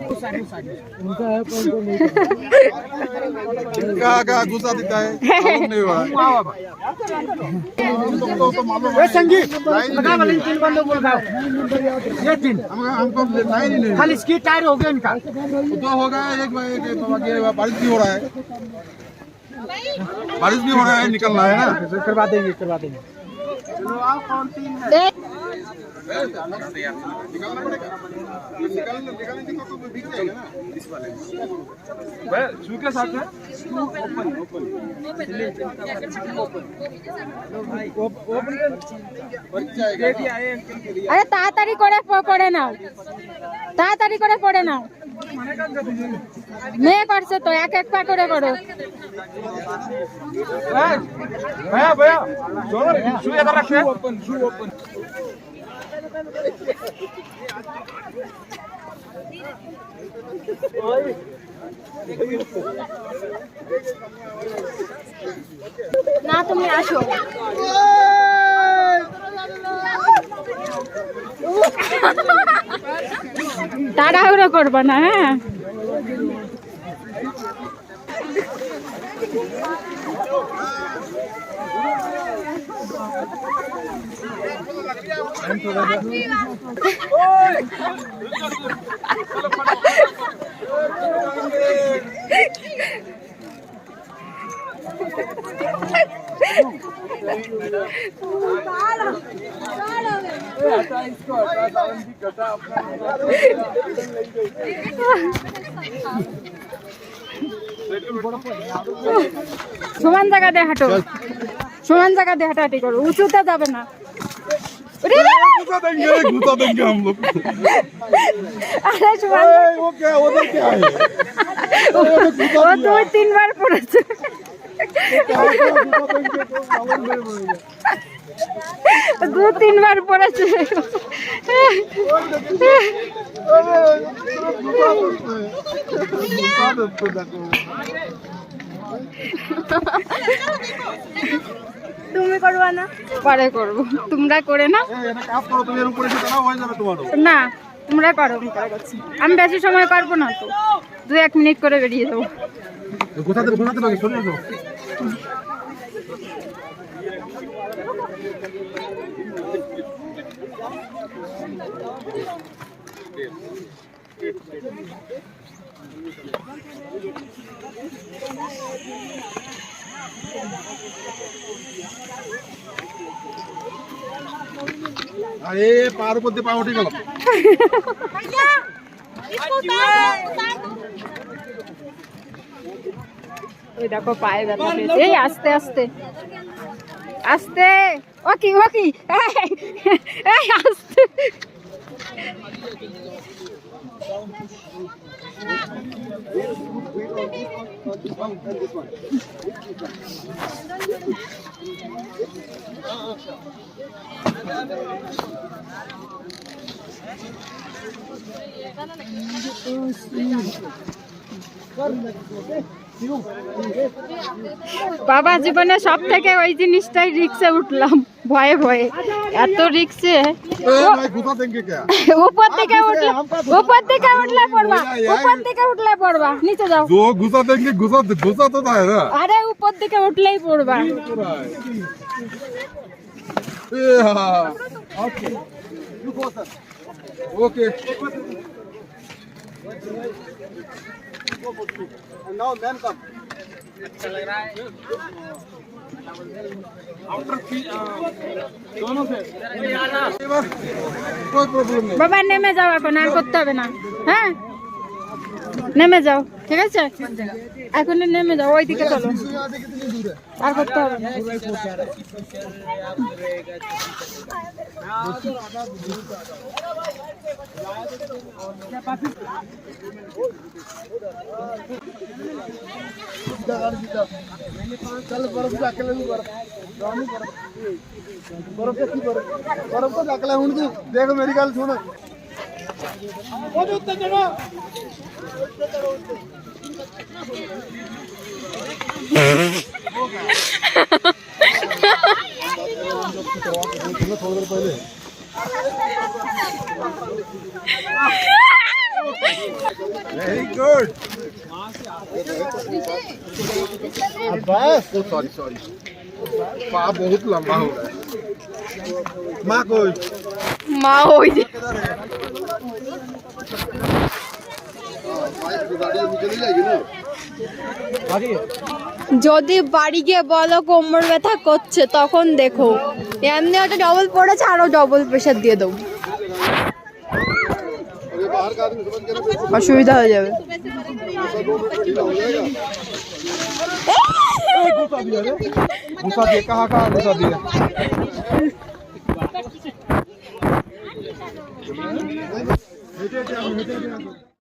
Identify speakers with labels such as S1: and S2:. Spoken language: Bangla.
S1: उनका है पर उनको नहीं
S2: क्या गुस्सा दिखता है नहीं हो रहा
S1: संगीत बता वाले तीन बंदों बोल रहा ये तीन
S2: हमको टायर ही नहीं
S1: खाली इसकी टायर हो गया इनका
S2: दो हो गया एक बारिश भी हो रहा है निकल रहा है ना
S1: करवा देंगे
S2: चलो आप कौन तीन निकलना पड़ेगा निकलने तो दिख जाएगा ना इस वाले शू के साथ है
S3: আরে তাড়াতাড়ি করে পড়ে নাও তাড়াতাড়ি করে পড়ে নাও মেয়ে করছে তো এক এক পা করে করো
S2: भैया शू इधर रखिए शू ओपन
S3: না তুমি আসো তাড়াহুড়ো করবে না হ্যাঁ সমান জায়গাতে হাঁটো সমান জায়গাতে হাঁটাহাঁটি করো উঁচুতে যাবে না
S2: घुसा देंगे हम लोग
S3: আরে সমান
S2: वो क्या उधर क्या है
S3: ও দুই তিনবার পড়েছে দু তিনবার পড়েছে তুমি করবা না পরে করবো তোমরা করে না না তোমরা করো আমি বেশি সময় পারবো না তো 2-1 মিনিট করে বেরিয়ে যাবো
S2: अरे पार ऊपर पा उठी गल
S3: ওই দেখো পায়ে ব্যথা পেয়েছে এই আস্তে আস্তে আস্তে ওকি ওকি এই আস্তে বাবা জীবনে সব থেকে ওই জিনিসটাই রিক্সে উঠলাম ভয়ে ভয়ে এত রিক্সে উপর থেকে উঠলে পড়বা উপর থেকে উঠলে পড়বা নিচে যাও
S2: जो घुसा देंगे घुसा तो है ना
S3: আরে উপর থেকে উঠলেই পড়বা
S2: ओके नाउ मैन कम अच्छा लग रहा है आफ्टर दोनों से कोई प्रॉब्लम नहीं
S3: বাবা নেমে যাও এখন আর করতে হবে না হ্যাঁ নেমে যাও ঠিক আছে এখন নেমে যাও ওইদিকে চলো আর করতে হবে না
S2: चल बर्फ जाके ले बर्फ बर्फ के बर्फ को जाके ले तू देख मेरी गल सुन ओ उत्ते चढ़ो थोड़ी देर पहले वेरी गुड बस सॉरी सॉरी पाप बहुत लंबा हो रहा है माँ कोई
S3: মা ওই যে
S2: चली जाएगी ना
S3: যদি বাড়ি গিয়ে বলো কোমর ব্যথা করছে তখন দেখো এমনি একটা ডবল পড়েছে আরো ডবল প্রেশার দিয়ে দেবো
S2: अरे बाहर का आदमी समझ के
S3: অসুবিধা হয়ে যাবে
S2: घुसा दिया कहाँ कहाँ घुसा दिया